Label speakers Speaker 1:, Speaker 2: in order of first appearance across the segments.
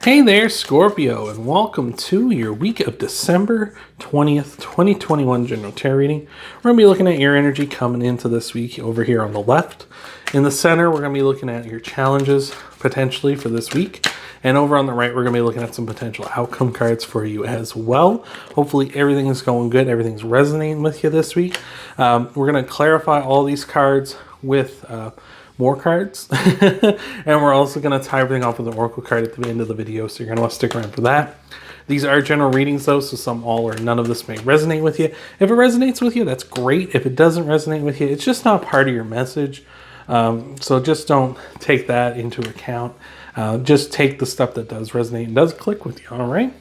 Speaker 1: Hey there, Scorpio, and welcome to your week of December 20th, 2021 general tarot reading. We're going to be looking at your energy coming into this week over here on the left. In the center, we're going to be looking at your challenges potentially for this week. And over on the right, we're going to be looking at some potential outcome cards for you as well. Hopefully everything is going good. Everything's resonating with you this week. We're going to clarify all these cards with more cards. And we're also going to tie everything off with an oracle card at the end of the video. So you're going to want to stick around for that. These are general readings though, so some, all, or none of this may resonate with you. If it resonates with you, that's great. If it doesn't resonate with you, it's just not part of your message. So just don't take that into account. Just take the stuff that does resonate and does click with you, all right?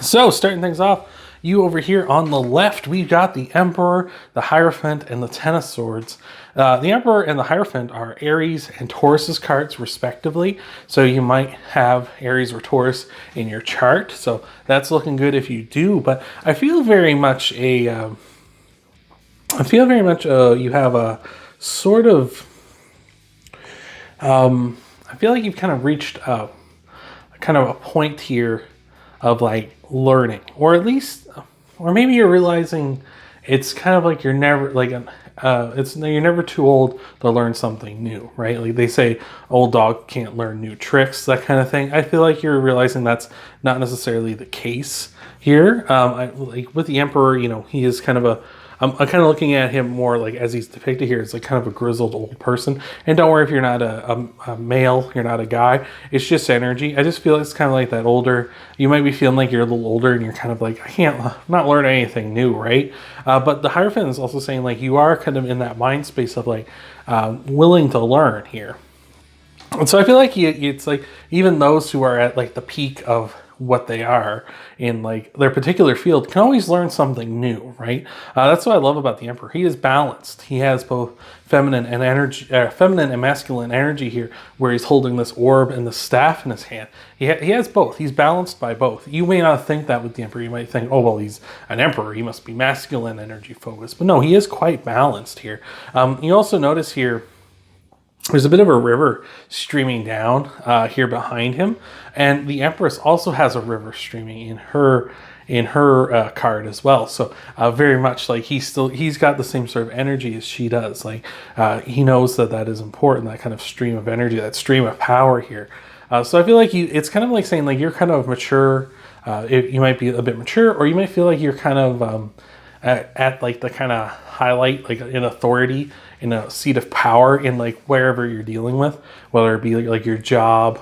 Speaker 1: So starting things off, you over here on the left, we've got the Emperor, the Hierophant, and the Ten of Swords. The Emperor and the Hierophant are Aries and Taurus's cards, respectively. So you might have Aries or Taurus in your chart. So that's looking good if you do. But I feel very much you have a sort of, I feel like you've kind of reached a point here of like learning, or at least, or maybe you're realizing it's kind of like you're never like you're never too old to learn something new, right? Like they say, old dog can't learn new tricks, that kind of thing. I feel like you're realizing that's not necessarily the case here. Like with the Emperor, you know, he is kind of I'm kind of looking at him more like as he's depicted here. It's like kind of a grizzled old person. And don't worry if you're not a male, you're not a guy. It's just energy. I just feel like it's kind of like that older. You might be feeling like you're a little older and you're kind of like, I'm not learning anything new, right? But the Hierophant is also saying like you are kind of in that mind space of like willing to learn here. And so I feel like it's like even those who are at like the peak of what they are in like their particular field can always learn something new, right? That's what I love about the Emperor. He is balanced. He has both feminine and masculine energy here, where he's holding this orb and the staff in his hand. He has both. He's balanced by both. You may not think that with the Emperor. You might think, oh well, he's an Emperor, he must be masculine energy focused, but no, he is quite balanced here. You also notice here there's a bit of a river streaming down here behind him, and the Empress also has a river streaming in her card as well. So very much like he's got the same sort of energy as she does. Like he knows that is important, that kind of stream of energy, that stream of power here. So I feel like it's kind of like saying like you're kind of mature. You might be a bit mature, or you might feel like you're kind of at like the kind of highlight, like in authority, in a seat of power in like wherever you're dealing with, whether it be like your job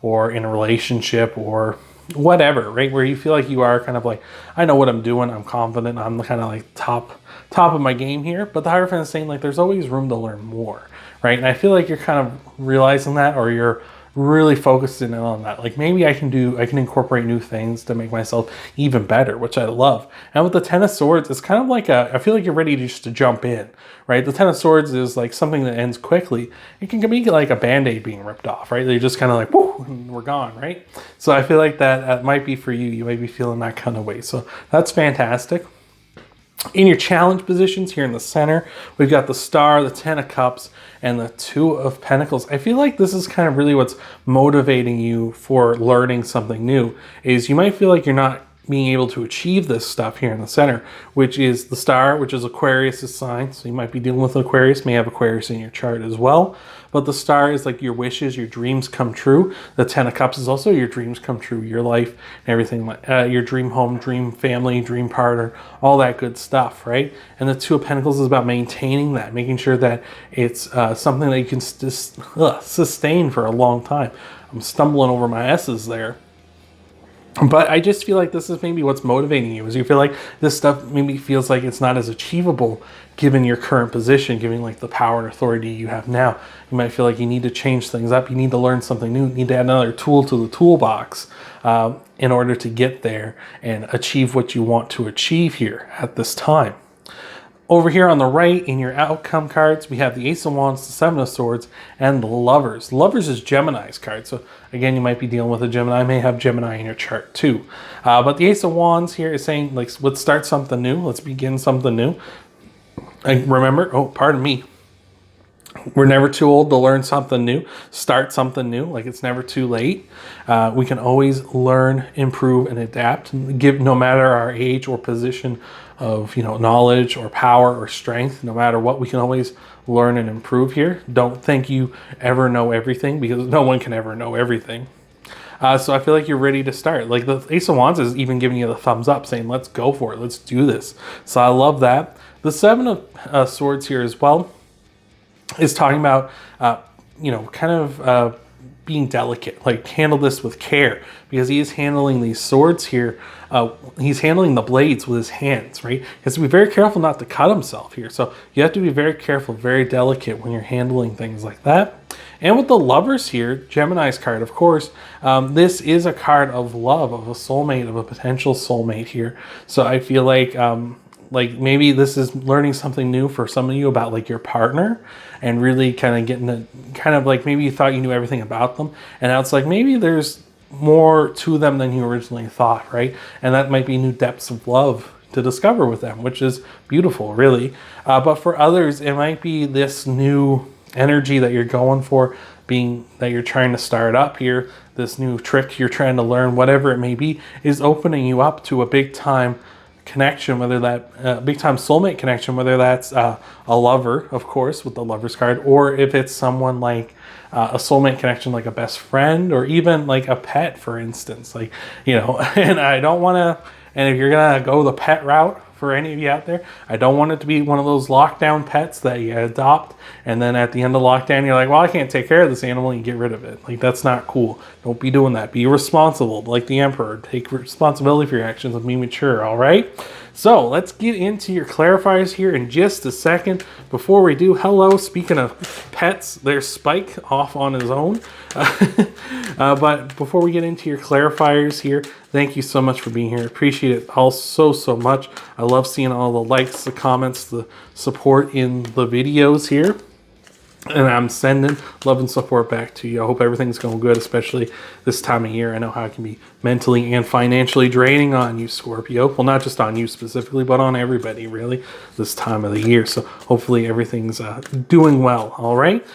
Speaker 1: or in a relationship or whatever, right? Where you feel like you are kind of like, I know what I'm doing, I'm confident, I'm kind of like top of my game here. But the Hierophant is saying like there's always room to learn more, right? And I feel like you're kind of realizing that, or you're really focusing in on that. Like maybe I can incorporate new things to make myself even better, which I love. And with the Ten of Swords, it's kind of like I feel like you're ready to jump in, right? The Ten of Swords is like something that ends quickly. It can be like a Band-Aid being ripped off, right? They're just kind of like, whoo, and we're gone, right? So I feel like that might be for you. You might be feeling that kind of way. So that's fantastic. In your challenge positions here in the center, we've got the Star, the Ten of Cups, and the Two of Pentacles. I feel like this is kind of really what's motivating you for learning something new, is you might feel like you're not being able to achieve this stuff here in the center, which is the Star, which is Aquarius' sign. So you might be dealing with Aquarius, may have Aquarius in your chart as well. But the Star is like your wishes, your dreams come true. The Ten of Cups is also your dreams come true, your life and everything, your dream home, dream family, dream partner, all that good stuff, right? And the Two of Pentacles is about maintaining that, making sure that it's something that you can sustain for a long time. I'm stumbling over my S's there. But I just feel like this is maybe what's motivating you, is you feel like this stuff maybe feels like it's not as achievable given your current position, given like the power and authority you have now. You might feel like you need to change things up. You need to learn something new. You need to add another tool to the toolbox in order to get there and achieve what you want to achieve here at this time. Over here on the right, in your outcome cards, we have the Ace of Wands, the Seven of Swords, and the Lovers. Lovers is Gemini's card. So again, you might be dealing with a Gemini. You may have Gemini in your chart too. But the Ace of Wands here is saying, like, let's start something new. Let's begin something new. And remember, We're never too old to learn something new, start something new. Like, it's never too late. We can always learn, improve, and adapt. Give, no matter our age or position of, you know, knowledge or power or strength, no matter what, we can always learn and improve here. Don't think you ever know everything, because no one can ever know everything. So I feel like you're ready to start. Like, the Ace of Wands is even giving you the thumbs up, saying, let's go for it. Let's do this. So I love that. The Seven of Swords here as well is talking about, you know, kind of being delicate, like handle this with care, because he is handling these swords here. He's handling the blades with his hands, right? He has to be very careful not to cut himself here. So you have to be very careful, very delicate when you're handling things like that. And with the Lovers here, Gemini's card, of course, this is a card of love, of a soulmate, of a potential soulmate here. So I feel like maybe this is learning something new for some of you about like your partner, and really kind of getting it, kind of like maybe you thought you knew everything about them, and now it's like maybe there's more to them than you originally thought, right? And that might be new depths of love to discover with them, which is beautiful, really. But for others, it might be this new energy that you're going for, being that you're trying to start up here, this new trick you're trying to learn, whatever it may be, is opening you up to a big time connection, whether that big time soulmate connection, whether that's a lover, of course, with the Lovers card, or if it's someone like a soulmate connection, like a best friend, or even like a pet, for instance. Like, you know, and I don't want to, and if you're gonna go the pet route, for any of you out there, I don't want it to be one of those lockdown pets that you adopt, and then at the end of lockdown, you're like, well, I can't take care of this animal, and you get rid of it. Like, that's not cool. Don't be doing that. Be responsible, like the Emperor. Take responsibility for your actions and be mature, all right? So let's get into your clarifiers here in just a second. Before we do, hello, speaking of pets, there's Spike off on his own. But before we get into your clarifiers here, thank you so much for being here. Appreciate it all so much. I love seeing all the likes, the comments, the support in the videos here. And I'm sending love and support back to you. I hope everything's going good, especially this time of year. I know how it can be mentally and financially draining on you, Scorpio. Well, not just on you specifically, but on everybody, really, this time of the year. So hopefully everything's doing well, all right?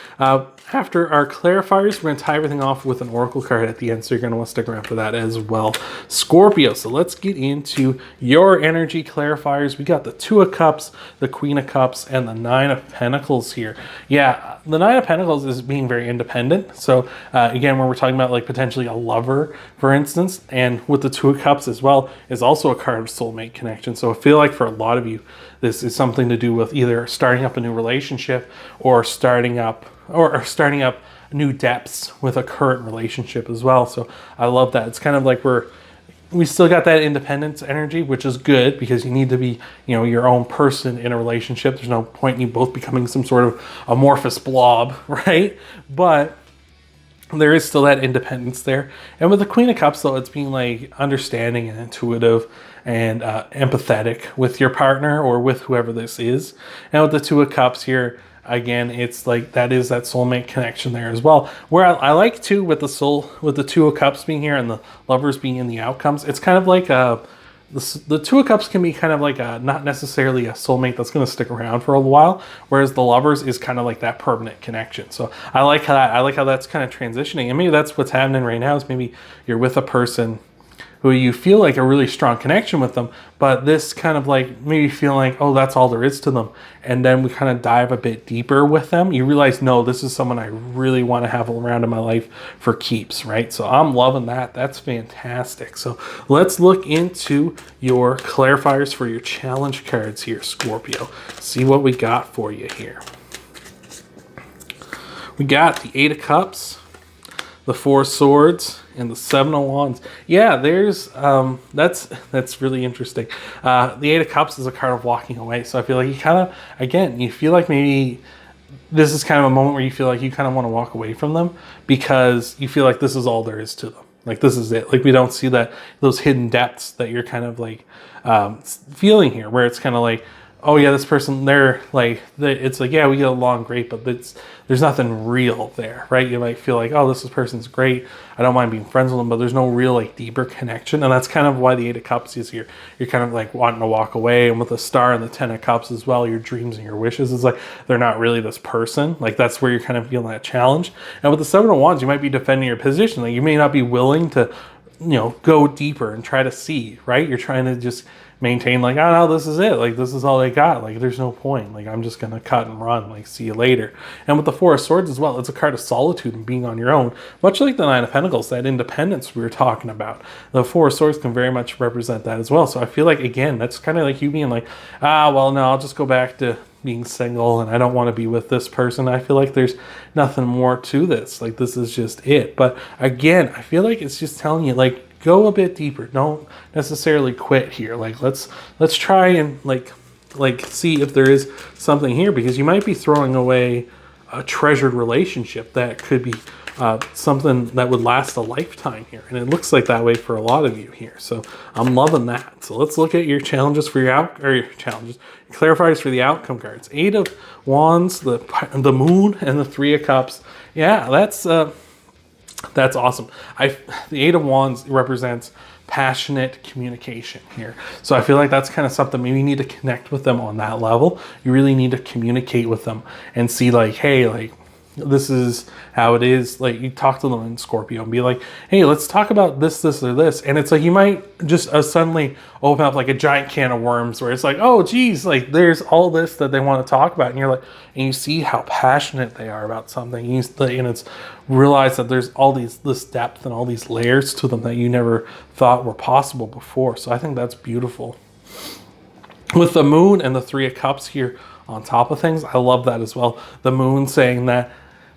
Speaker 1: After our clarifiers, we're going to tie everything off with an oracle card at the end, so you're going to want to stick around for that as well, Scorpio. So let's get into your energy clarifiers. We got the Two of Cups, the Queen of Cups, and the Nine of Pentacles here. Yeah, the Nine of Pentacles is being very independent. So again, when we're talking about like potentially a lover, for instance, and with the Two of Cups as well, is also a card of soulmate connection. So I feel like for a lot of you, this is something to do with either starting up a new relationship or starting up new depths with a current relationship as well. So I love that. It's kind of like we still got that independence energy, which is good, because you need to be, you know, your own person in a relationship. There's no point in you both becoming some sort of amorphous blob, right? But there is still that independence there. And with the Queen of Cups, though, it's being like understanding and intuitive and empathetic with your partner or with whoever this is. And with the Two of Cups here, again, it's like that is that soulmate connection there as well. Where I like too, with the Two of Cups being here and the Lovers being in the outcomes, it's kind of like the Two of Cups can be kind of like not necessarily a soulmate that's going to stick around for a while, whereas the Lovers is kind of like that permanent connection. So I like how that's kind of transitioning, and maybe that's what's happening right now. Is maybe you're with a person who you feel like a really strong connection with them, but this kind of like maybe feel like, oh, that's all there is to them. And then we kind of dive a bit deeper with them. You realize, no, this is someone I really want to have around in my life for keeps, right? So I'm loving that. That's fantastic. So let's look into your clarifiers for your challenge cards here, Scorpio. See what we got for you here. We got the Eight of Cups, the Four of Swords, and the Seven of Wands. Yeah, there's that's really interesting. The Eight of Cups is a card of walking away. So I feel like you kind of, again, you feel like maybe this is kind of a moment where you feel like you kind of want to walk away from them, because you feel like this is all there is to them. Like, this is it. Like, we don't see those hidden depths that you're kind of like feeling here, where it's kind of like, oh yeah, this person, they're like, it's like, yeah, we get along great, but there's nothing real there, right? You might feel like, oh, this person's great, I don't mind being friends with them, but there's no real like deeper connection. And that's kind of why the Eight of Cups is here. You're kind of like wanting to walk away. And with the Star and the Ten of Cups as well, your dreams and your wishes is like, they're not really this person. Like that's where you're kind of feeling that challenge. And with the Seven of Wands, you might be defending your position. Like you may not be willing to, go deeper and try to see, right? You're trying to just maintain like, oh no, this is it. Like this is all they got. Like there's no point. Like I'm just going to cut and run. Like see you later. And with the Four of Swords as well, it's a card of solitude and being on your own. Much like the Nine of Pentacles, that independence we were talking about. The Four of Swords can very much represent that as well. So I feel like, again, that's kind of like you being like, well, no, I'll just go back to being single and I don't want to be with this person. I feel like there's nothing more to this. Like this is just it. But again, I feel like it's just telling you like, go a bit deeper. Don't necessarily quit here. Like let's try and like see if there is something here, because you might be throwing away a treasured relationship that could be something that would last a lifetime here. And it looks like that way for a lot of you here. So I'm loving that. So let's look at your challenges for your clarifiers for the outcome cards. Eight of Wands, the Moon, and the Three of Cups. Yeah, that's awesome. The Eight of Wands represents passionate communication here. So I feel like that's kind of something, maybe you need to connect with them on that level. You really need to communicate with them and see like, hey, like this is how it is. Like you talk to them in Scorpio and be like, hey, let's talk about this, or this. And it's like, you might just suddenly open up like a giant can of worms where it's like, oh geez, like there's all this that they want to talk about. And you're like, and you see how passionate they are about something. And it's realize that there's this depth and all these layers to them that you never thought were possible before. So I think that's beautiful. With the Moon and the Three of Cups here on top of things, I love that as well. The Moon saying that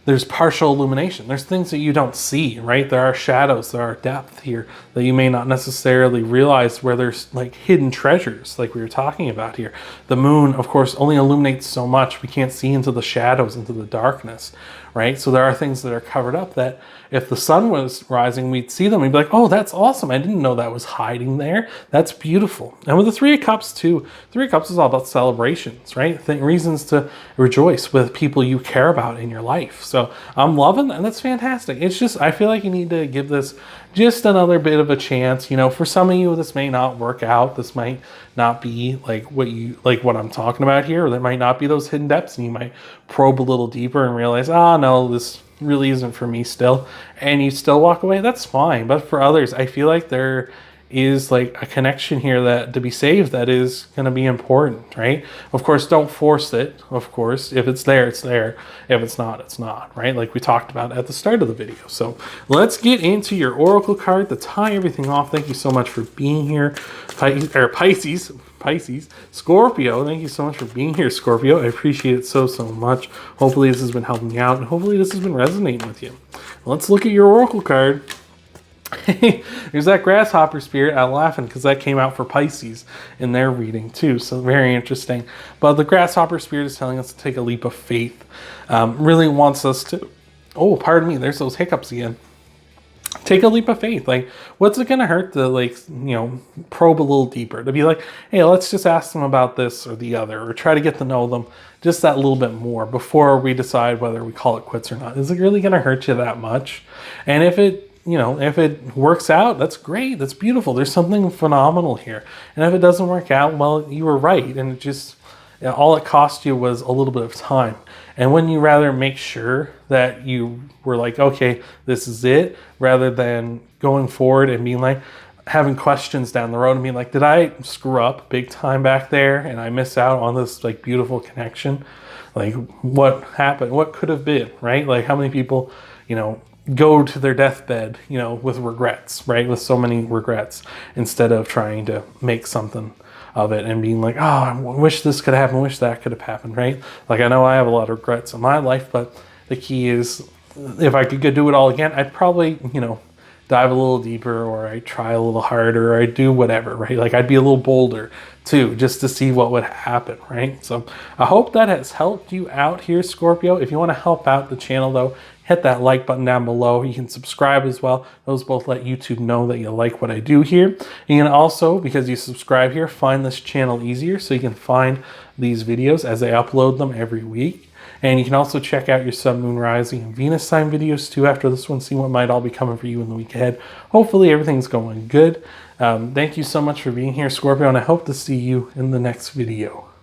Speaker 1: there's partial illumination. There's things that you don't see, right? There are shadows, there are depth here that you may not necessarily realize, where there's like hidden treasures like we were talking about here. The Moon, of course, only illuminates so much. We can't see into the shadows, into the darkness, right? So there are things that are covered up that if the sun was rising, we'd see them. We'd be like, oh, that's awesome. I didn't know that was hiding there. That's beautiful. And with the Three of Cups too, Three of Cups is all about celebrations, right? Reasons to rejoice with people you care about in your life. So I'm loving that, and that's fantastic. It's just, I feel like you need to give this just another bit of a chance. For some of you, this may not work out. This might not be like what I'm talking about here, or there might not be those hidden depths, and you might probe a little deeper and realize, no, this really isn't for me still, and you still walk away. That's fine. But for others, I feel like there is like a connection here that to be saved that is going to be important, right? Of course, don't force it. Of course, if it's there, it's there. If it's not, it's not, right? Like we talked about at the start of the video. So let's get into your oracle card to tie everything off. Thank you so much for being here, Pisces, Scorpio. Thank you so much for being here, Scorpio. I appreciate it so much. Hopefully this has been helping you out, and hopefully this has been resonating with you. Let's look at your oracle card. There's that grasshopper spirit. I'm laughing because that came out for Pisces in their reading too, so very interesting. But the grasshopper spirit is telling us to take a leap of faith. Really wants us to, oh, pardon me, there's those hiccups again. Take a leap of faith. Like, what's it going to hurt to probe a little deeper, to be like, hey, let's just ask them about this or the other, or try to get to know them just that little bit more before we decide whether we call it quits or not. Is it really going to hurt you that much? And if it works out, that's great. That's beautiful. There's something phenomenal here. And if it doesn't work out, well, you were right. And it just, all it cost you was a little bit of time. And when you rather make sure that you were like, okay, this is it, rather than going forward and being like, having questions down the road and being like, did I screw up big time back there and I miss out on this like beautiful connection? Like, what happened? What could have been, right? Like, how many people, go to their deathbed, with regrets, right? With so many regrets, instead of trying to make something of it and being like, oh, I wish this could have happened, wish that could have happened, right? Like, I know I have a lot of regrets in my life, but the key is, if I could do it all again, I'd probably, dive a little deeper, or I'd try a little harder, or I'd do whatever, right? Like, I'd be a little bolder too, just to see what would happen, right? So I hope that has helped you out here, Scorpio. If you want to help out the channel though, hit that like button down below. You can subscribe as well. Those both let YouTube know that you like what I do here. You can also, because you subscribe here, find this channel easier so you can find these videos as I upload them every week. And you can also check out your Sun, Moon, Rising, and Venus sign videos too after this one, see what might all be coming for you in the week ahead. Hopefully everything's going good. Thank you so much for being here, Scorpio, and I hope to see you in the next video.